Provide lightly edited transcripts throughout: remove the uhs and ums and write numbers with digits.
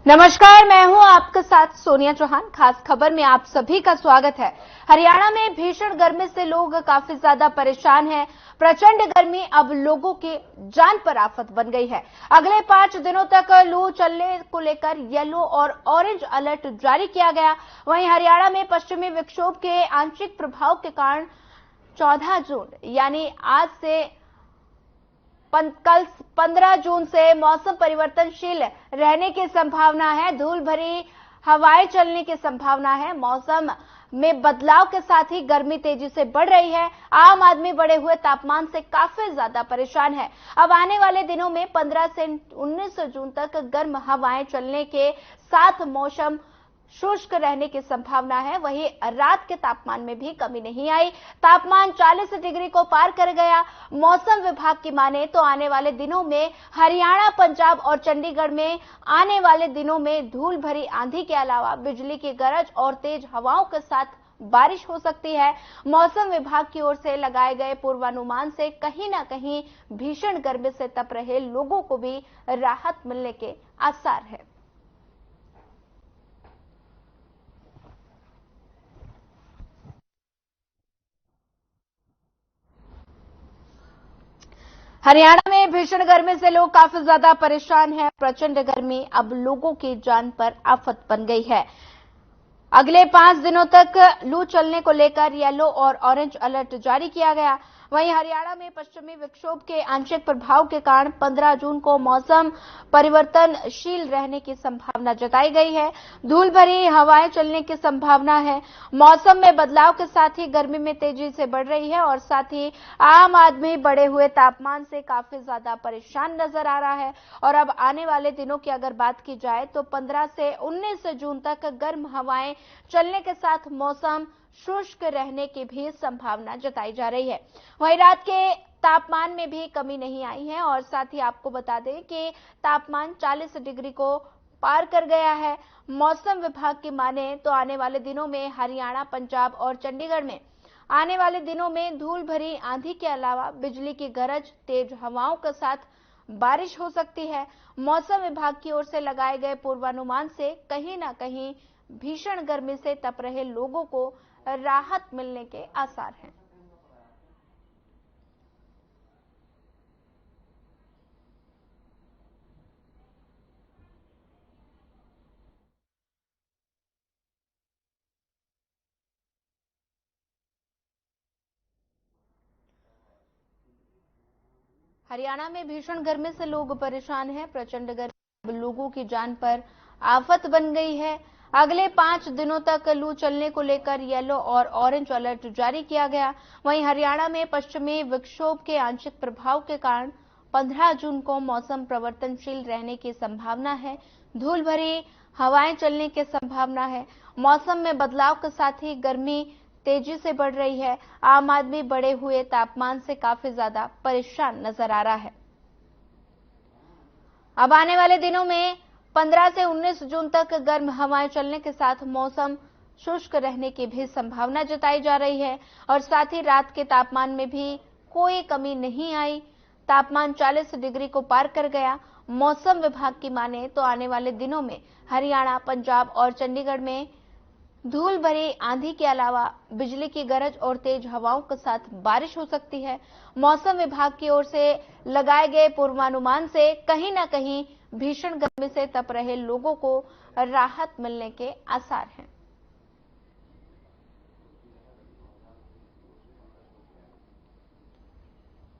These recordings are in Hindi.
नमस्कार, मैं हूं आपके साथ सोनिया चौहान। खास खबर में आप सभी का स्वागत है। हरियाणा में भीषण गर्मी से लोग काफी ज्यादा परेशान हैं। प्रचंड गर्मी अब लोगों की जान पर आफत बन गई है। अगले 5 दिनों तक लू चलने को लेकर येलो और ऑरेंज अलर्ट जारी किया गया। वहीं हरियाणा में पश्चिमी विक्षोभ के आंशिक प्रभाव के कारण 14 जून यानी आज से कल 15 जून से मौसम परिवर्तनशील रहने की संभावना है। धूल भरी हवाएं चलने की संभावना है। मौसम में बदलाव के साथ ही गर्मी तेजी से बढ़ रही है। आम आदमी बढ़े हुए तापमान से काफी ज्यादा परेशान है। अब आने वाले दिनों में 15 से 19 जून तक गर्म हवाएं चलने के साथ मौसम शुष्क रहने की संभावना है। वहीं रात के तापमान में भी कमी नहीं आई। तापमान 40 डिग्री को पार कर गया। मौसम विभाग की माने तो आने वाले दिनों में हरियाणा, पंजाब और चंडीगढ़ में आने वाले दिनों में धूल भरी आंधी के अलावा बिजली की गरज और तेज हवाओं के साथ बारिश हो सकती है। मौसम विभाग की ओर से लगाए गए पूर्वानुमान से कहीं ना कहीं भीषण गर्मी से तप रहे लोगों को भी राहत मिलने के आसार है। हरियाणा में भीषण गर्मी से लोग काफी ज्यादा परेशान हैं। प्रचंड गर्मी अब लोगों की जान पर आफत बन गई है। अगले 5 दिनों तक लू चलने को लेकर येलो और ऑरेंज अलर्ट जारी किया गया। वहीं हरियाणा में पश्चिमी विक्षोभ के आंशिक प्रभाव के कारण 15 जून को मौसम परिवर्तनशील रहने की संभावना जताई गई है। धूल भरी हवाएं चलने की संभावना है। मौसम में बदलाव के साथ ही गर्मी में तेजी से बढ़ रही है और साथ ही आम आदमी बढ़े हुए तापमान से काफी ज्यादा परेशान नजर आ रहा है। और अब आने वाले दिनों की अगर बात की जाए तो 15 से 19 जून तक गर्म हवाएं चलने के साथ मौसम शुष्क रहने की भी संभावना जताई जा रही है। वहीं रात के तापमान में भी कमी नहीं आई है और साथ ही आपको बता दें कि तापमान 40 डिग्री को पार कर गया है। मौसम विभाग की माने तो आने वाले दिनों में हरियाणा, पंजाब और चंडीगढ़ में आने वाले दिनों में धूल भरी आंधी के अलावा बिजली की गरज, तेज हवाओं के साथ बारिश हो सकती है। मौसम विभाग की ओर से लगाए गए पूर्वानुमान से कहीं ना कहीं भीषण गर्मी से तप रहे लोगों को राहत मिलने के आसार हैं। हरियाणा में भीषण गर्मी से लोग परेशान हैं। प्रचंड गर्मी लोगों की जान पर आफत बन गई है। अगले 5 दिनों तक लू चलने को लेकर येलो और ऑरेंज अलर्ट जारी किया गया। वहीं हरियाणा में पश्चिमी विक्षोभ के आंशिक प्रभाव के कारण 15 जून को मौसम परिवर्तनशील रहने की संभावना है। धूल भरी हवाएं चलने की संभावना है। मौसम में बदलाव के साथ ही गर्मी तेजी से बढ़ रही है। आम आदमी बढ़े हुए तापमान से काफी ज्यादा परेशान नजर आ रहा है। अब आने वाले दिनों में 15 से 19 जून तक गर्म हवाएं चलने के साथ मौसम शुष्क रहने की भी संभावना जताई जा रही है और साथ ही रात के तापमान में भी कोई कमी नहीं आई। तापमान 40 डिग्री को पार कर गया। मौसम विभाग की माने तो आने वाले दिनों में हरियाणा, पंजाब और चंडीगढ़ में धूल भरी आंधी के अलावा बिजली की गरज और तेज हवाओं के साथ बारिश हो सकती है। मौसम विभाग की ओर से लगाए गए पूर्वानुमान से कहीं ना कहीं भीषण गर्मी से तप रहे लोगों को राहत मिलने के आसार हैं।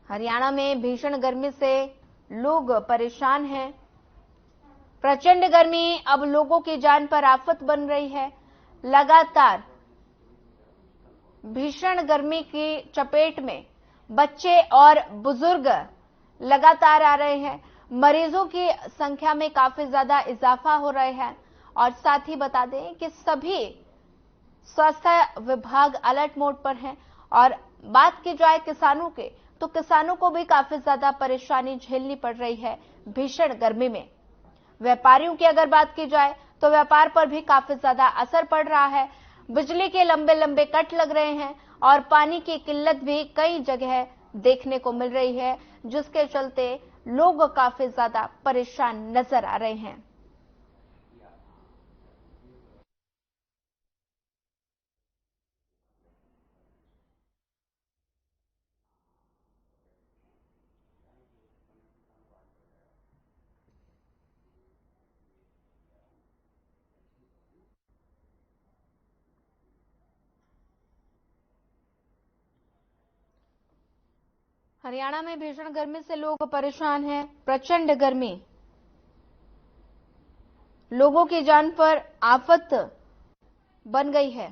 हरियाणा में भीषण गर्मी से लोग परेशान हैं। प्रचंड गर्मी अब लोगों की जान पर आफत बन रही है। लगातार भीषण गर्मी की चपेट में बच्चे और बुजुर्ग लगातार आ रहे हैं। मरीजों की संख्या में काफी ज्यादा इजाफा हो रहा है और साथ ही बता दें कि सभी स्वास्थ्य विभाग अलर्ट मोड पर हैं। और बात की जाए किसानों के तो किसानों को भी काफी ज्यादा परेशानी झेलनी पड़ रही है भीषण गर्मी में। व्यापारियों की अगर बात की जाए तो व्यापार पर भी काफी ज्यादा असर पड़ रहा है। बिजली के लंबे लंबे कट लग रहे हैं और पानी की किल्लत भी कई जगह देखने को मिल रही है, जिसके चलते लोग काफी ज्यादा परेशान नजर आ रहे हैं। हरियाणा में भीषण गर्मी से लोग परेशान हैं। प्रचंड गर्मी लोगों की जान पर आफत बन गई है।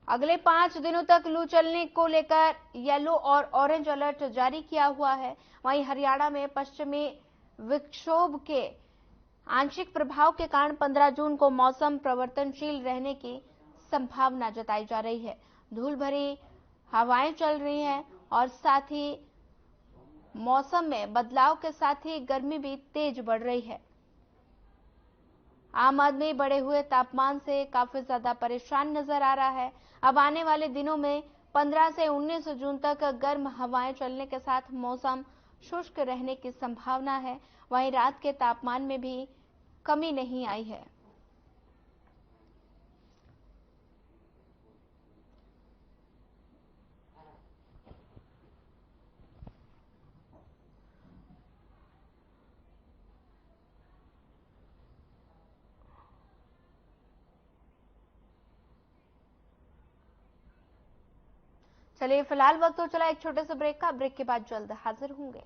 अगले 5 दिनों तक लू चलने को लेकर येलो और ऑरेंज अलर्ट जारी किया हुआ है। वहीं हरियाणा में पश्चिमी विक्षोभ के आंशिक प्रभाव के कारण 15 जून को मौसम परिवर्तनशील रहने की संभावना जताई जा रही है। धूल भरी हवाएं चल रही हैं और साथ ही मौसम में बदलाव के साथ ही गर्मी भी तेज बढ़ रही है। आम आदमी बढ़े हुए तापमान से काफी ज्यादा परेशान नजर आ रहा है। अब आने वाले दिनों में 15 से 19 जून तक गर्म हवाएं चलने के साथ मौसम शुष्क रहने की संभावना है। वहीं रात के तापमान में भी कमी नहीं आई है। चलिए फिलहाल वक्त हो चला एक छोटे से ब्रेक का। ब्रेक के बाद जल्द हाजिर होंगे।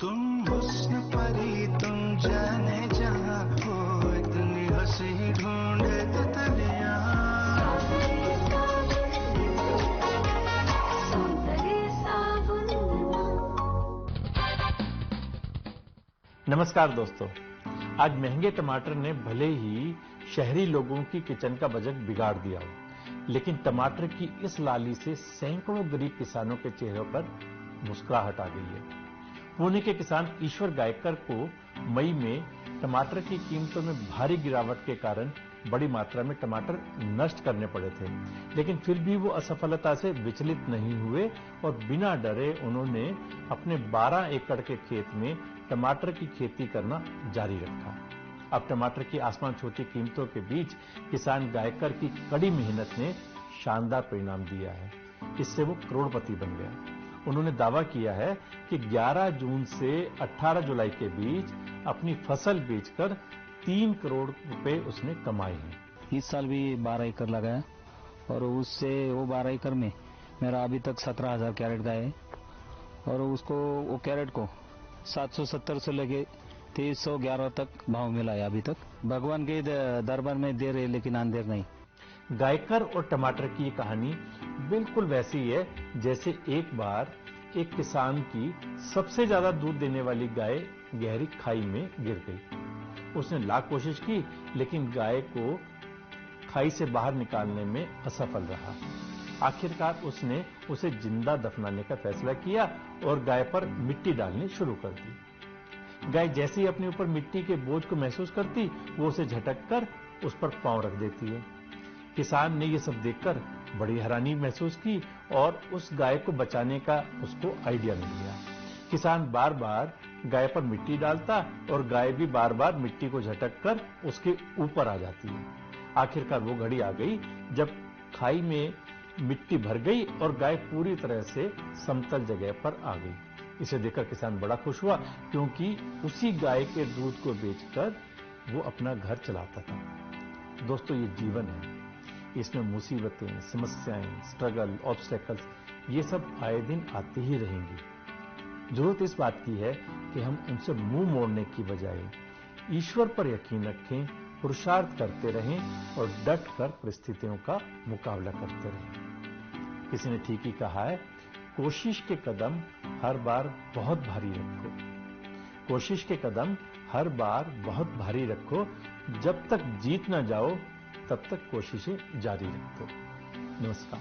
तुम हुस्न परी तुम जाने जहां हो, इतनी हंसी ढूंढे तितलियां। नमस्कार दोस्तों, आज महंगे टमाटर ने भले ही शहरी लोगों की किचन का बजट बिगाड़ दिया हो, लेकिन टमाटर की इस लाली से सैकड़ों गरीब किसानों के चेहरों पर मुस्कुराहट आ गई है। पुणे के किसान ईश्वर गायकर को मई में टमाटर की कीमतों में भारी गिरावट के कारण बड़ी मात्रा में टमाटर नष्ट करने पड़े थे, लेकिन फिर भी वो असफलता से विचलित नहीं हुए और बिना डरे उन्होंने अपने 12 एकड़ के खेत में टमाटर की खेती करना जारी रखा। अब टमाटर की आसमान छूती कीमतों के बीच किसान गायकर की कड़ी मेहनत ने शानदार परिणाम दिया है। इससे वो करोड़पति बन गया। उन्होंने दावा किया है कि 11 जून से 18 जुलाई के बीच अपनी फसल बेचकर 3 करोड़ रुपए उसने कमाए हैं। इस साल भी 12 एकड़ लगाया और उससे वो 12 एकड़ में मेरा अभी तक 17,000 कैरेट गए और उसको वो कैरेट को 770 से लेके 2311 तक भाव मिला है। अभी तक भगवान के दरबार में देर है लेकिन अंधेर नहीं। गायकर और टमाटर की कहानी बिल्कुल वैसी है जैसे एक बार एक किसान की सबसे ज्यादा दूध देने वाली गाय गहरी खाई में गिर गई। उसने लाख कोशिश की लेकिन गाय को खाई से बाहर निकालने में असफल रहा। आखिरकार उसने उसे जिंदा दफनाने का फैसला किया और गाय पर मिट्टी डालनी शुरू कर दी। गाय जैसे ही अपने ऊपर मिट्टी के बोझ को महसूस करती, वो उसे झटक कर उस पर पांव रख देती है। किसान ने यह सब देखकर बड़ी हैरानी महसूस की और उस गाय को बचाने का उसको आइडिया मिल गया। किसान बार बार गाय पर मिट्टी डालता और गाय भी बार बार मिट्टी को झटक कर उसके ऊपर आ जाती है। आखिरकार वो घड़ी आ गई जब खाई में मिट्टी भर गई और गाय पूरी तरह से समतल जगह पर आ गई। इसे देखकर किसान बड़ा खुश हुआ क्योंकि उसी गाय के दूध को बेचकर वो अपना घर चलाता था। दोस्तों, ये जीवन है, इसमें मुसीबतें, समस्याएं, स्ट्रगल, ऑब्स्टेकल्स ये सब आए दिन आते ही रहेंगी। जरूरत इस बात की है कि हम उनसे मुंह मोड़ने की बजाय ईश्वर पर यकीन रखें, पुरुषार्थ करते रहें और डट कर परिस्थितियों का मुकाबला करते रहें। किसी ने ठीक ही कहा है, कोशिश के कदम हर बार बहुत भारी रखो। कोशिश के कदम हर बार बहुत भारी रखो, जब तक जीत ना जाओ तब तक कोशिशें जारी रखो। नमस्कार।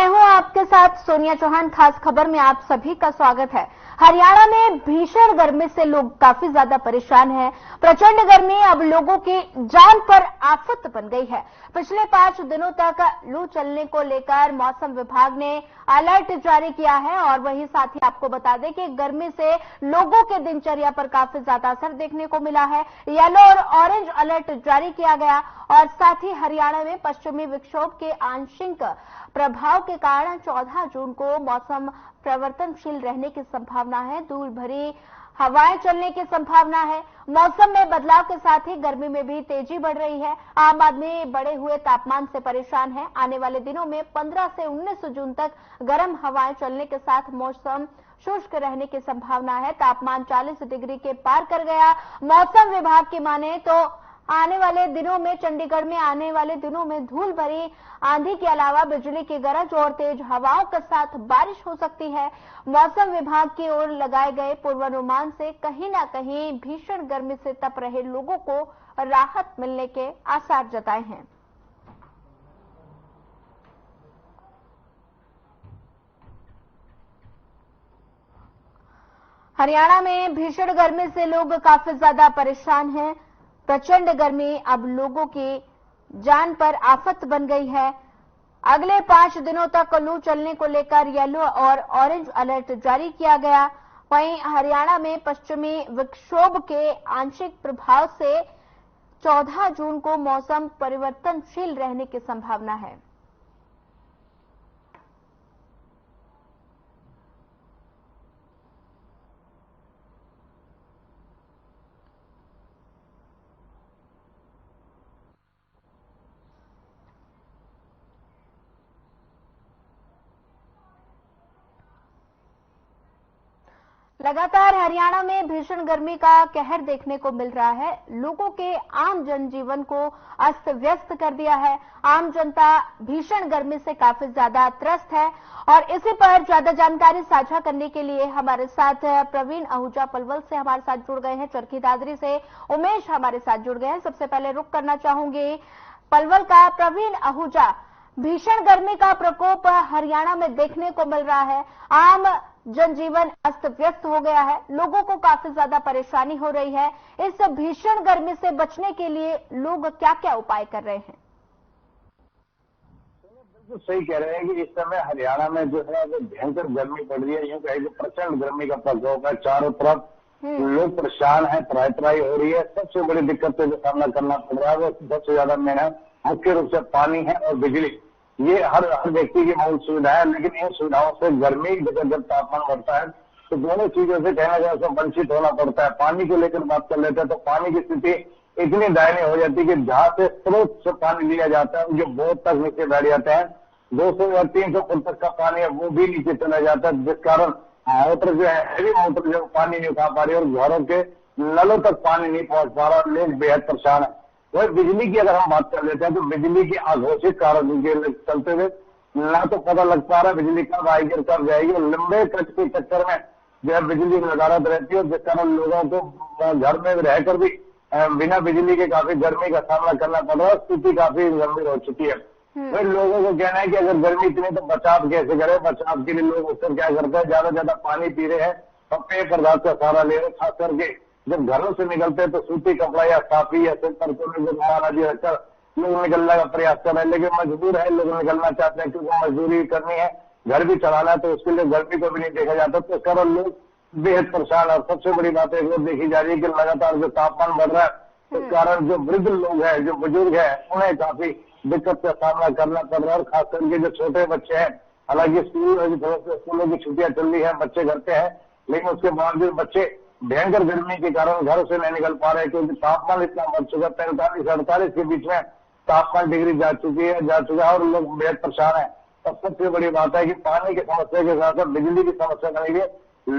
मैं हूं आपके साथ सोनिया चौहान। खास खबर में आप सभी का स्वागत है। हरियाणा में भीषण गर्मी से लोग काफी ज्यादा परेशान हैं। प्रचंड गर्मी अब लोगों की जान पर आफत बन गई है। पिछले 5 दिनों तक लू चलने को लेकर मौसम विभाग ने अलर्ट जारी किया है और वहीं साथ ही आपको बता दें कि गर्मी से लोगों के दिनचर्या पर काफी ज्यादा असर देखने को मिला है। येलो और ऑरेंज अलर्ट जारी किया गया और साथ ही हरियाणा में पश्चिमी विक्षोभ के आंशिक प्रभाव के कारण 14 जून को मौसम परिवर्तनशील रहने की संभावना है। धूल भरी हवाएं चलने की संभावना है। मौसम में बदलाव के साथ ही गर्मी में भी तेजी बढ़ रही है। आम आदमी बढ़े हुए तापमान से परेशान है। आने वाले दिनों में 15 से 19 जून तक गर्म हवाएं चलने के साथ मौसम शुष्क रहने की संभावना है। तापमान 40 डिग्री के पार कर गया। मौसम विभाग की माने तो आने वाले दिनों में चंडीगढ़ में आने वाले दिनों में धूल भरी आंधी के अलावा बिजली की गरज और तेज हवाओं के साथ बारिश हो सकती है। मौसम विभाग की ओर लगाए गए पूर्वानुमान से कहीं ना कहीं भीषण गर्मी से तप रहे लोगों को राहत मिलने के आसार जताए हैं। हरियाणा में भीषण गर्मी से लोग काफी ज्यादा परेशान हैं। प्रचंड गर्मी अब लोगों की जान पर आफत बन गई है। अगले 5 दिनों तक लू चलने को लेकर येलो और ऑरेंज अलर्ट जारी किया गया। वहीं हरियाणा में पश्चिमी विक्षोभ के आंशिक प्रभाव से 14 जून को मौसम परिवर्तनशील रहने की संभावना है। लगातार हरियाणा में भीषण गर्मी का कहर देखने को मिल रहा है। लोगों के आम जनजीवन को अस्त व्यस्त कर दिया है। आम जनता भीषण गर्मी से काफी ज्यादा त्रस्त है और इसी पर ज्यादा जानकारी साझा करने के लिए हमारे साथ प्रवीण आहूजा पलवल से हमारे साथ जुड़ गए हैं। चरखी दादरी से उमेश हमारे साथ जुड़ गए हैं। सबसे पहले रुख करना चाहूंगी पलवल का। प्रवीण आहूजा, भीषण गर्मी का प्रकोप हरियाणा में देखने को मिल रहा है। आम जनजीवन अस्त व्यस्त हो गया है। लोगों को काफी ज्यादा परेशानी हो रही है। इस भीषण गर्मी से बचने के लिए लोग क्या क्या उपाय कर रहे हैं? बिल्कुल सही कह रहे हैं कि इस समय हरियाणा में जो है वो भयंकर गर्मी पड़ रही है। यूं कहे कि प्रचंड गर्मी का प्रकोप है। चारों तरफ लोग परेशान है, त्राही हो रही है। सबसे बड़ी दिक्कत का सामना करना पड़ रहा है वो सबसे ज्यादा मेहनत मुख्य रूप से पानी है और बिजली। ये हर व्यक्ति की मूल सुविधा है, लेकिन इन सुविधाओं से गर्मी जब तापमान बढ़ता है तो दोनों चीजों से कहना जाए तो वंचित होना पड़ता है। पानी को लेकर बात कर लेते हैं तो पानी की स्थिति इतनी दयनीय हो जाती है कि जहां से स्रोत से पानी लिया जाता है जो बोट तक नीचे बैठ जाते हैं, 200 या 300 फुट तक का पानी है वो भी नीचे चला जाता है, जिस कारण मोटर जो है हैवी मोटर जो पानी नहीं उठा पा रही और घरों के नलों तक पानी नहीं पहुंच पा रहा। लोग बेहद परेशान है। वही बिजली की अगर हम बात कर लेते हैं तो बिजली की अघोषित कारण के चलते हुए ना तो पता लग पा रहा बिजली कब आएगी और कब जाएगी। लंबे कट के चक्कर में जो है बिजली नदारत रहती है, जिस कारण लोगों को घर में रहकर भी बिना बिजली के काफी गर्मी का सामना करना पड़ रहा है। स्थिति काफी गंभीर हो चुकी है। फिर लोगों को कहना है कि अगर गर्मी इतनी तो बचाव कैसे करें। बचाव के लिए लोग अक्सर क्या करते हैं, ज्यादा ज्यादा पानी पी रहे हैं और पेय पदार्थ का सहारा ले रहे हैं। खास करके जब घरों से निकलते हैं तो सूती कपड़ा या साफी या सिर पर रुमाल आदि रखकर लोग निकलने का प्रयास कर रहे हैं, लेकिन मजबूर है लोग निकलना चाहते हैं क्योंकि मजदूरी करनी है, घर भी चलाना है, तो उसके लिए गर्मी को भी नहीं देखा जाता। तो कारण लोग बेहद परेशान है। और सबसे बड़ी बात एक और देखी जा रही है कि लगातार जो तापमान बढ़ रहा है इस कारण जो वृद्ध लोग हैं, जो बुजुर्ग है, उन्हें काफी दिक्कत का सामना करना पड़ रहा है। और खास करके जो छोटे बच्चे हैं, हालांकि स्कूलों की छुट्टियां चल रही है, बच्चे घर पे हैं, लेकिन उसके बावजूद बच्चे भयंकर गर्मी के कारण घर से नहीं निकल पा रहे क्योंकि तापमान इतना बढ़ चुका है। 45-48 के बीच में तापमान डिग्री जा चुका है और लोग बेहद परेशान है। और सबसे बड़ी बात है कि पानी की समस्या के साथ साथ बिजली की समस्या बनेगी।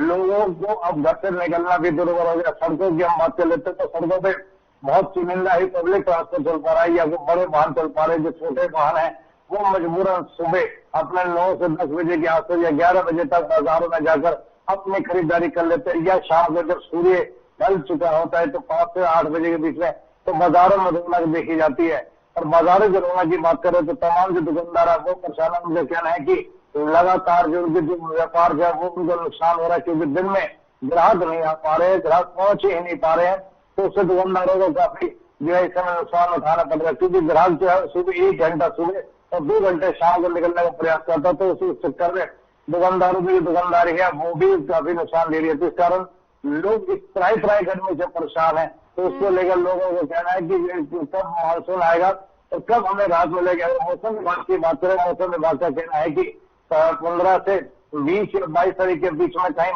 लोगों को अब घर से निकलना भी दुर्भर हो गया। सड़कों की हम बात कर लेते हैं तो सड़कों पे बहुत चुनिंदा ही पब्लिक ट्रांसपोर्ट चल पा रहा है या वो बड़े वाहन चल पा रहे हैं। जो छोटे वाहन है वो मजबूरन सुबह अपने 9 से 10 बजे के आसपास या 11 बजे तक बाजारों में जाकर अपनी खरीदारी कर लेते हैं, या शाम में जब सूर्य ढल चुका होता है तो 5 से 8 बजे के बीच में तो बाजारों में रौनक देखी जाती है। और बाजारों की रोना की बात करें तो तमाम जो दुकानदार है वो परेशान है। मुझे कहना है कि लगातार जो उनके जो व्यापार जो है वो उनको नुकसान हो रहा है, क्योंकि दिन में ग्राहक नहीं आ पा रहे, ग्राहक पहुंच ही नहीं पा रहे हैं, तो उससे दुकानदारों को काफी जो है इस समय नुकसान उठाना पड़ रहा है। क्योंकि ग्राहक जो है सुबह 1 घंटा सुबह और 2 घंटे शाम को निकलने का प्रयास करता है, तो उसी चक्कर में दुकानदारों की जो दुकानदारी है वो भी काफी नुकसान ले रही है। तो इस कारण लोग इस त्राई गर्मी से परेशान है। तो उसको लेकर लोगों को कहना है कि कब मानसून आएगा और कब हमें राहत मिलेगी। अगर मौसम विभाग की बात करें, मौसम विभाग का कहना है कि 15 से 20 या 22 तारीख के बीच में कहीं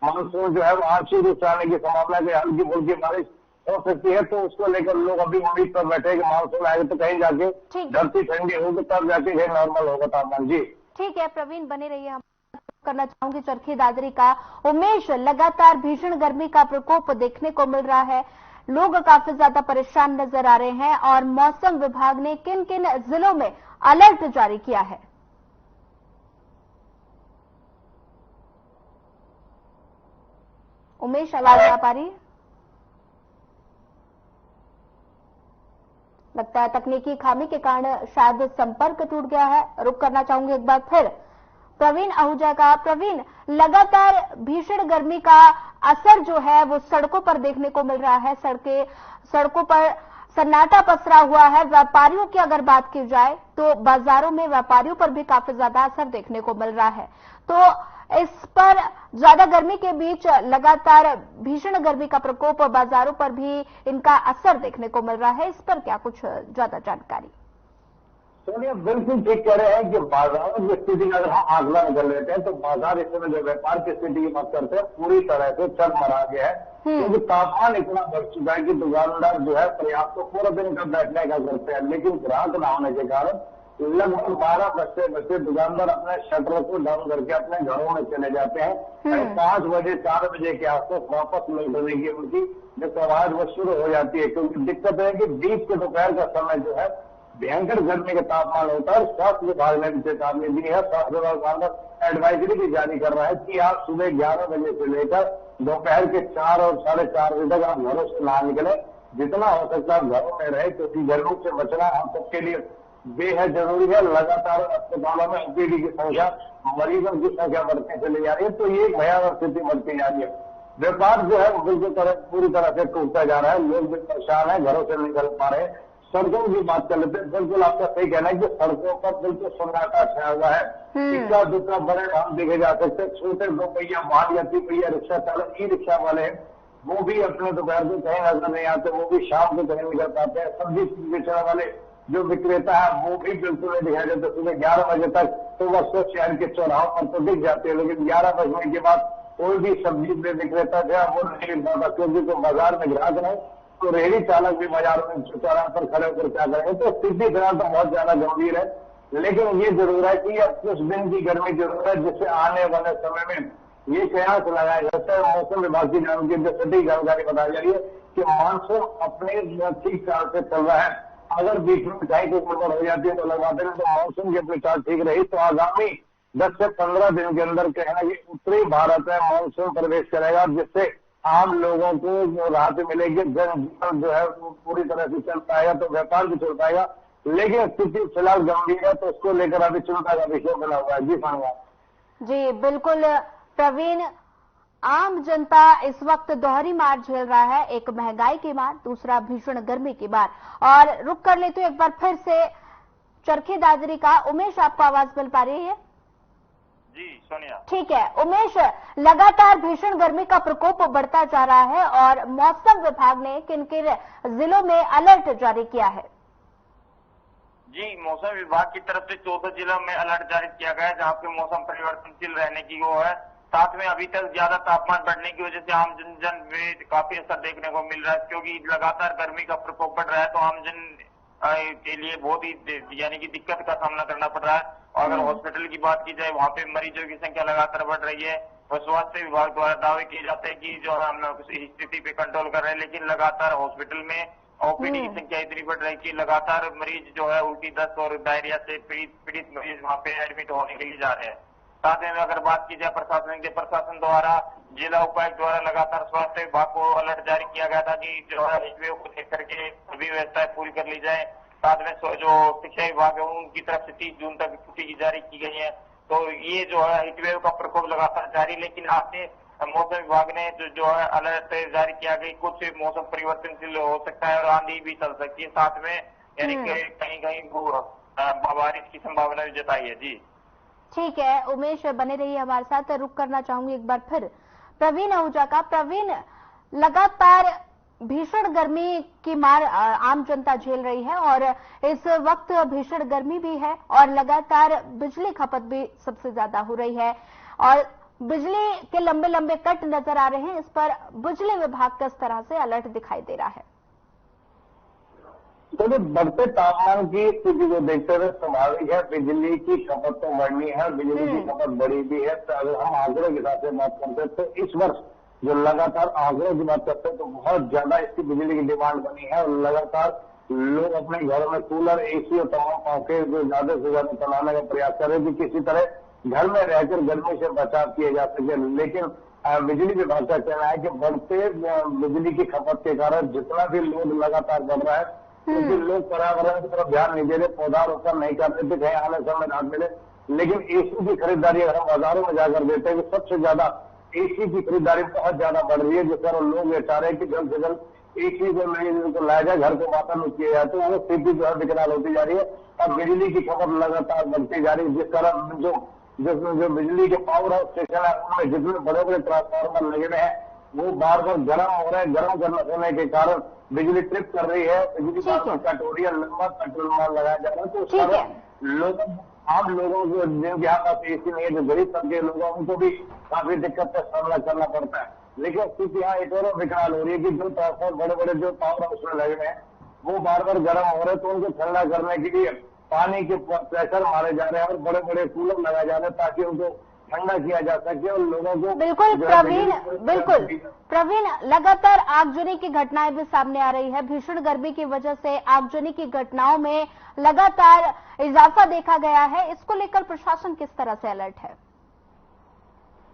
मानसून जो है वो आंशिक रूप से आने की संभावना है, हल्की फुल्की बारिश हो सकती है। तो उसको लेकर लोग अभी उम्मीद पर बैठे कि मानसून आएगा तो कहीं जाके धरती ठंडी होगी, तब जाके कहीं नॉर्मल होगा तापमान। जी ठीक है प्रवीण, बने रहिए। हम करना चाहूंगी चरखी दादरी का उमेश, लगातार भीषण गर्मी का प्रकोप देखने को मिल रहा है, लोग काफी ज्यादा परेशान नजर आ रहे हैं और मौसम विभाग ने किन किन जिलों में अलर्ट जारी किया है? उमेश, आवाज आ पा रही है? लगता है तकनीकी खामी के कारण शायद संपर्क टूट गया है। रुक करना चाहूंगी एक बार फिर प्रवीण आहूजा का। प्रवीण, लगातार भीषण गर्मी का असर जो है वो सड़कों पर देखने को मिल रहा है, सड़कों पर सन्नाटा पसरा हुआ है। व्यापारियों की अगर बात की जाए तो बाजारों में व्यापारियों पर भी काफी ज्यादा असर देखने को मिल रहा है। तो इस पर ज्यादा गर्मी के बीच लगातार भीषण गर्मी का प्रकोप, बाजारों पर भी इनका असर देखने को मिल रहा है, इस पर क्या कुछ ज्यादा जानकारी? सोनिया बिल्कुल ठीक कह रहे हैं कि बाजारों की स्थिति अगर हम आकलन कर लेते हैं तो बाजार इस समय जो व्यापार की स्थिति की बात करते हैं पूरी तरह से चरमरा गया है। क्योंकि तापमान इतना बढ़ चुका है कि दुकानदार जो है प्रयास तो पूरा दिन का बैठने का करते हैं, लेकिन ग्राहक न होने के कारण लगभग 12 बजते दुकानदार अपने शटर को डाउन करके अपने घरों में चले जाते हैं। 5 बजे 4 बजे के आसपास वापस लौटने की उनकी जो कवायद वो शुरू हो जाती है। क्योंकि दिक्कत है कि बीच के दोपहर का समय जो है भयंकर गर्मी का तापमान होता है। स्वास्थ्य विभाग ने भी चेतावनी दी है, स्वास्थ्य विभाग एडवाइजरी भी जारी कर रहा है कि आप सुबह 11 बजे से लेकर दोपहर के 4 और 4:30 बजे तक आप घरों से ना निकले, जितना हो सकता है घरों में रहे, क्योंकि गर्मी से बचना हम सबके लिए बेहद जरूरी है। लगातार अस्पतालों में ओपीडी की संख्या, मरीजों की संख्या बढ़ती चली जा रही है, तो ये भयावह स्थिति बढ़ती जा रही है। व्यापार जो है बिल्कुल पूरी तरह से टूटता जा रहा है, लोग भी परेशान है, घरों से निकल पा रहे हैं। सड़कों की बात कर लेते हैं, बिल्कुल आपका सही कहना है कि सड़कों पर बिल्कुल सन्नाटा छाया हुआ है। इक्का दुक्का बड़े वाहन देखे जा सकते हैं, छोटे 2 पहिया वाहन या 3 पहिया रिक्शा चालक, ई रिक्शा वाले वो भी अपने दोपहर को कहीं नजर नहीं आते, वो भी शाम को कहीं निकल पाते हैं। सब्जी बेचने वाले जो विक्रेता है वो भी बिल्कुल नहीं दिखाई देते। सुबह 11 बजे तक तो वह स्वच्छ शहर के चौराहों पर तो दिख जाते हैं, लेकिन 11 बजने के बाद कोई भी सब्जी विक्रेता जो है वो नहीं मिल पाता, क्योंकि तो बाजार में ग्राहक नहीं, तो रेहड़ी चालक भी बाजार में चौराहे पर खड़े होकर क्या करेंगे। तो स्थिति फिलहाल तो बहुत ज्यादा गंभीर है, लेकिन ये जरूर है कि अब कुछ दिन की गर्मी जरूर है, जिससे आने वाले समय में ये कयास लगाया जाता है। मौसम विभाग की सटीक जानकारी बताई जा रही है कि मानसून अपने ठीक चाल से चल रहा है। अगर बीच में कहीं कोई गड़बड़ हो जाती है तो लगाते हैं, तो मानसून की अपनी चाल ठीक रही तो आगामी 10 से 15 दिन के अंदर कहना कि उत्तरी भारत में मानसून प्रवेश करेगा, जिससे आम लोगों को जो राहत मिलेगी, जनजीवन जो है वो पूरी तरह से चल पाएगा, तो व्यापार भी चल पाएगा। लेकिन स्थिति फिलहाल गंभीर है, तो उसको लेकर अभी चिंता का विषय बना हुआ है। जी सानिया जी बिल्कुल प्रवीण, आम जनता इस वक्त दोहरी मार झेल रहा है, एक महंगाई की मार, दूसरा भीषण गर्मी की मार। और रुक कर लेते एक बार फिर से चरखी दादरी का। उमेश, आपको आवाज मिल पा रही है? जी सोनिया, ठीक है उमेश, लगातार भीषण गर्मी का प्रकोप बढ़ता जा रहा है और मौसम विभाग ने किन किन जिलों में अलर्ट जारी किया है? जी मौसम विभाग की तरफ से 14 जिलों में अलर्ट जारी किया गया है, जहां पे मौसम परिवर्तनशील रहने की वो है। साथ में अभी तक ज्यादा तापमान बढ़ने की वजह से आम जन में काफी असर देखने को मिल रहा है, क्योंकि लगातार गर्मी का प्रकोप बढ़ रहा है, तो आम जन के लिए बहुत ही यानी कि दिक्कत का सामना करना पड़ रहा है। और अगर हॉस्पिटल की बात की जाए, वहां पे मरीजों की संख्या लगातार बढ़ रही है और स्वास्थ्य विभाग द्वारा दावे किए जाते हैं कि जो हम स्थिति पे कंट्रोल कर रहे हैं, लेकिन लगातार हॉस्पिटल में ओपीडी की संख्या इतनी बढ़ रही है कि लगातार मरीज जो है उल्टी, दस्त और डायरिया से पीड़ित मरीज वहां पे एडमिट होने के लिए जा रहे हैं। साथ में अगर बात की जाए प्रशासन द्वारा, जिला उपायुक्त द्वारा लगातार स्वास्थ्य विभाग को अलर्ट जारी किया गया था कि जो है को देख करके सभी व्यवस्थाएं पूरी कर ली जाए, साथ में जो शिक्षा विभाग है उनकी तरफ से 30 जून तक छुट्टी जारी की गई है। तो ये जो है हीटवेव का प्रकोप लगातार जारी, लेकिन आज से मौसम विभाग ने जो है अलर्ट जारी किया गई, कुछ मौसम परिवर्तनशील हो सकता है और आंधी भी चल सकती है साथ में, यानी कहीं कहीं बारिश की संभावना भी जताई है। जी ठीक है उमेश, बने रहिए हमारे साथ। रुक करना चाहूंगी एक बार फिर प्रवीण आहूजा का। प्रवीण, लगातार भीषण गर्मी की मार आम जनता झेल रही है और इस वक्त भीषण गर्मी भी है और लगातार बिजली खपत भी सबसे ज्यादा हो रही है और बिजली के लंबे लंबे कट नजर आ रहे हैं। इस पर बिजली विभाग किस तरह से अलर्ट दिखाई दे रहा है? तो बढ़ते तापमान की स्थिति को देखते हुए स्वाभाविक है बिजली की खपत तो बढ़नी है, बिजली की खपत बढ़ी भी है। तो अगर हम आंकड़ों के हिसाब से बात करते हैं तो इस वर्ष जो लगातार आंकड़ों की बात करते हैं तो बहुत ज्यादा इसकी बिजली की डिमांड बनी है और लगातार लोग अपने घरों में कूलर, एसी और तमाम पंखे जो ज्यादा से ज्यादा चलाने का प्रयास कर रहे हैं कि किसी तरह घर में रहकर गर्मी से बचाव किया जा सके। लेकिन बिजली विभाग का कहना है कि बढ़ते बिजली की खपत के कारण जितना भी लोड लगातार बढ़ रहा है क्योंकि लोग पर्यावरण की तरफ ध्यान नहीं दे रहे, पौधारोपण नहीं कर रहे थे, कहीं आने समय राहत मिले। लेकिन एसी की खरीदारी अगर हम बाजारों में जाकर देते हैं तो सबसे ज्यादा एसी की खरीदारी बहुत ज्यादा बढ़ रही है, जिस पर लोग ये चाह रहे हैं कि जल्द से जल्द एसी को नहीं लाया जाए, घर को वातानुकूलित किया जाए। तो वो स्थिति जो है विकराल होती जा रही है और बिजली की खपत लगातार बढ़ती जा रही है, जिस कारण जो बिजली के पावर हाउस स्टेशन है उनमें जितने बड़े बड़े ट्रांसफार्मर लगे हुए हैं वो बार बार गर्म हो रहे हैं। गर्म होने के कारण बिजली ट्रिप कर रही है, बिजली बार बार कट हो रही है, लंबा पेट्रोल माल लगाया जा रहा है। तो उस कारण आम लोगों को जिनके यहाँ पास एसी नहीं है, जो गरीब तबके लोग हैं उनको भी काफी दिक्कत का सामना करना पड़ता है। लेकिन स्थिति यहाँ एक और विकराल हो रही है कि जो ट्रांसफार्मर बड़े बड़े जो पावर हाउस में लगे हुए हैं वो बार बार गर्म हो रहे हैं, तो उनको ठंडा करने के लिए पानी के प्रेशर मारे जा रहे हैं और बड़े बड़े कूलर लगाए जा रहे हैं ताकि उनको ठंडा किया जा सके और लोगों को। बिल्कुल प्रवीण, लगातार आगजनी की घटनाएं भी सामने आ रही है। भीषण गर्मी की वजह से आगजनी की घटनाओं में लगातार इजाफा देखा गया है। इसको लेकर प्रशासन किस तरह से अलर्ट है?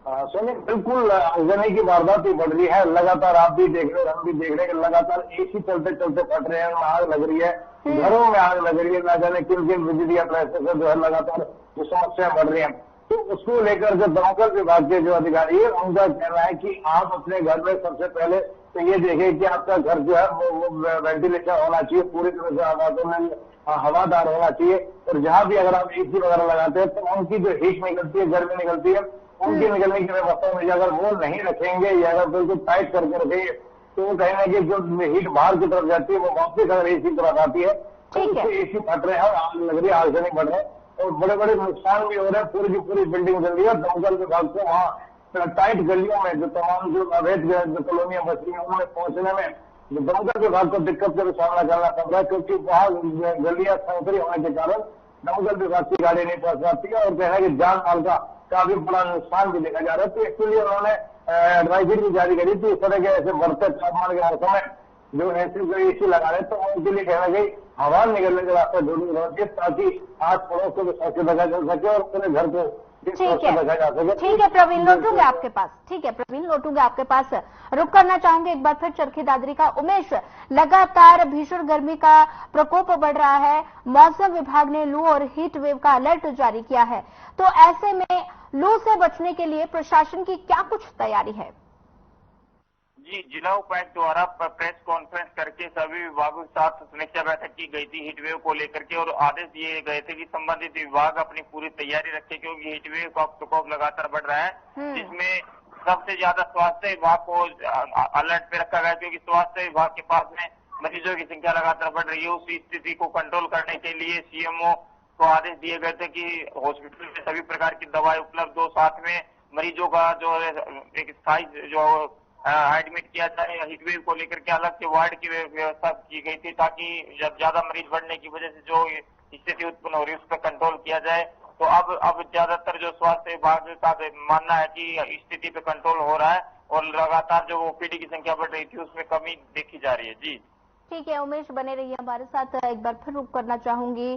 सोनी, बिल्कुल आगजनी की वारदात ही बढ़ रही है। लगातार आप भी देख रहे हो, हम भी देख रहे हैं कि लगातार एसी चलते चलते फट रहे हैं, आग लग रही है, घरों में आग लग रही है, ना जाने किन किन बिजली अप्लायंसेस से जो है लगातार जो समस्याएं बढ़ रही हैं। तो उसको लेकर जो दमकल विभाग के जो अधिकारी है उनका कहना है कि आप अपने घर में सबसे पहले तो ये देखें कि आपका घर जो है वो वेंटिलेशन होना चाहिए, पूरी तरह से वातावरण हवादार होना चाहिए। और जहां भी अगर आप एसी वगैरह लगाते हैं तो उनकी जो हीट निकलती है, गर्मी निकलती है, उनकी निकलने की व्यवस्था में अगर वो नहीं रखेंगे या अगर बिल्कुल टाइट करके रखेंगे तो वो कहेंगे कि जो हीट बाहर की तरफ जाती है वो वापस अगर एसी की तरफ आती है तो उससे एसी फट रहे हैं और आग लग रही है, आगजनी बढ़ रहे हैं और बड़े बड़े नुकसान भी हो रहे हैं। पूरी की पूरी बिल्डिंग जल रही है। दमकल विभाग को वहाँ टाइट गलियों में जो तमाम जो अवैध जो कॉलोनियां बच रही हैं उनमें पहुंचने में जो दमकल विभाग को दिक्कत का सामना करना पड़ रहा है, क्योंकि वहाँ गलियां संकरी होने के कारण दमकल विभाग की गाड़ी नहीं पहुंच पाती है और कहना है कि जान माल का काफी बड़ा नुकसान भी देखा जा रहा है। तो इसके लिए उन्होंने एडवाइजरी भी जारी करी थी। इस तरह के ऐसे बढ़ते तापमान के मौसम में जो ऐसे जो एसी लगा रहे तो उनके लिए कहना गई हवा निकलने के रास्ते ढूंढनी होती ताकि आस पड़ोस को भी सुरक्षित रखा जा सके और पूरे घर को रखा जा सके। ठीक है प्रवीण, लौटूंगे आपके पास। ठीक है प्रवीण, लौटूंगे आपके पास। रुक करना चाहूंगे एक बार फिर चरखी दादरी का। उमेश, लगातार भीषण गर्मी का प्रकोप बढ़ रहा है, मौसम विभाग ने लू और हीट वेव का अलर्ट जारी किया है, तो ऐसे में लू से बचने के लिए प्रशासन की क्या कुछ तैयारी है? जी, जिला उपायुक्त द्वारा प्रेस कॉन्फ्रेंस करके सभी विभागों के साथ समीक्षा बैठक की गई थी हीटवेव को लेकर के और आदेश दिए गए थे कि संबंधित विभाग अपनी पूरी तैयारी रखे क्योंकि हीटवेव का प्रकोप लगातार बढ़ रहा है, जिसमें सबसे ज्यादा स्वास्थ्य विभाग को अलर्ट पे रखा गया क्योंकि स्वास्थ्य विभाग के पास में मरीजों की संख्या लगातार बढ़ रही है। उस स्थिति को कंट्रोल करने के लिए सीएमओ को आदेश दिए गए थे कि हॉस्पिटल में सभी प्रकार की दवाएं उपलब्ध हो, साथ में मरीजों का जो एक स्थायी जो एडमिट किया जाए। हीटवेव को लेकर के अलग से वार्ड की व्यवस्था की गई थी ताकि जब ज्यादा मरीज बढ़ने की वजह से जो स्थिति उत्पन्न हो रही है उस पर कंट्रोल किया जाए। तो अब ज्यादातर जो स्वास्थ्य विभाग का मानना है कि स्थिति पे कंट्रोल हो रहा है और लगातार जो ओपीडी की संख्या बढ़ रही थी उसमें कमी देखी जा रही है। जी ठीक है उमेश, बने रहिए हमारे साथ। एक बार फिर रुक करना चाहूंगी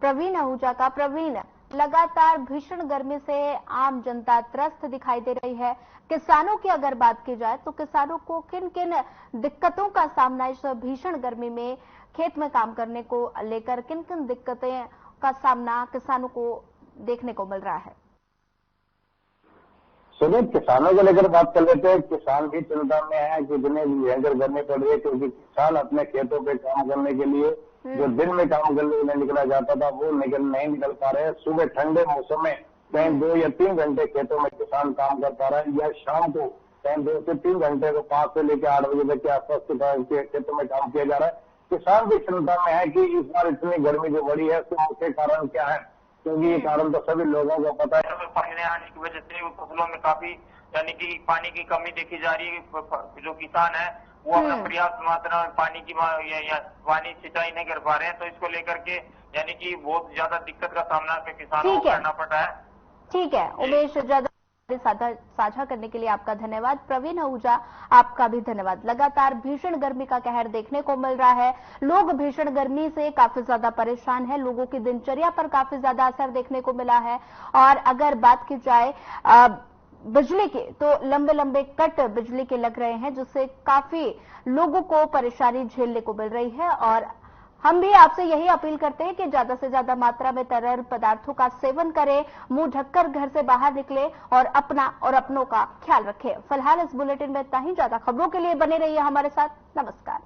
प्रवीण आहूजा का। प्रवीण, लगातार भीषण गर्मी से आम जनता त्रस्त दिखाई दे रही है। किसानों की अगर बात की जाए तो किसानों को किन किन दिक्कतों का सामना इस भीषण गर्मी में खेत में काम करने को लेकर किन किन दिक्कतें का सामना किसानों को देखने को मिल रहा है। सुबह किसानों को लेकर बात कर लेते हैं। किसान भी चिंता में है कि जिन्हें भयंकर गर्मी पड़ रही है, क्योंकि किसान अपने खेतों पे काम करने के लिए जो दिन में काम करने के लिए निकला जाता था वो नहीं निकल पा रहे हैं। सुबह ठंडे मौसम में कहीं 2 या 3 घंटे खेतों में किसान काम कर पा रहा है, या शाम को कहीं 2 से 3 घंटे को 5 से लेकर 8 बजे तक के आसपास खेतों में काम किया जा रहा है। किसान भी चिंता में है कि इस बार इतनी गर्मी जो बढ़ी है उसके मुख्य कारण क्या है, क्योंकि ये कारण तो सभी लोगों को पता है। पानी आने की वजह से फसलों में काफी यानी कि पानी की कमी देखी जा रही है। जो किसान है वो अपना पर्याप्त मात्रा में पानी की पानी सिंचाई नहीं कर पा रहे हैं, तो इसको लेकर के यानी कि बहुत ज्यादा दिक्कत का सामना किसानों को करना पड़ रहा है। ठीक है उमेश, ज्यादा साझा करने के लिए आपका धन्यवाद। प्रवीण आहूजा, आपका भी धन्यवाद। लगातार भीषण गर्मी का कहर देखने को मिल रहा है। लोग भीषण गर्मी से काफी ज्यादा परेशान हैं। लोगों की दिनचर्या पर काफी ज्यादा असर देखने को मिला है। और अगर बात की जाए बिजली के, तो लंबे लंबे कट बिजली के लग रहे हैं, जिससे काफी लोगों को परेशानी झेलने को मिल रही है। और हम भी आपसे यही अपील करते हैं कि ज्यादा से ज्यादा मात्रा में तरल पदार्थों का सेवन करें, मुंह ढककर घर से बाहर निकले और अपना और अपनों का ख्याल रखें। फिलहाल इस बुलेटिन में इतना ही। ज्यादा खबरों के लिए बने रहिए हमारे साथ। नमस्कार।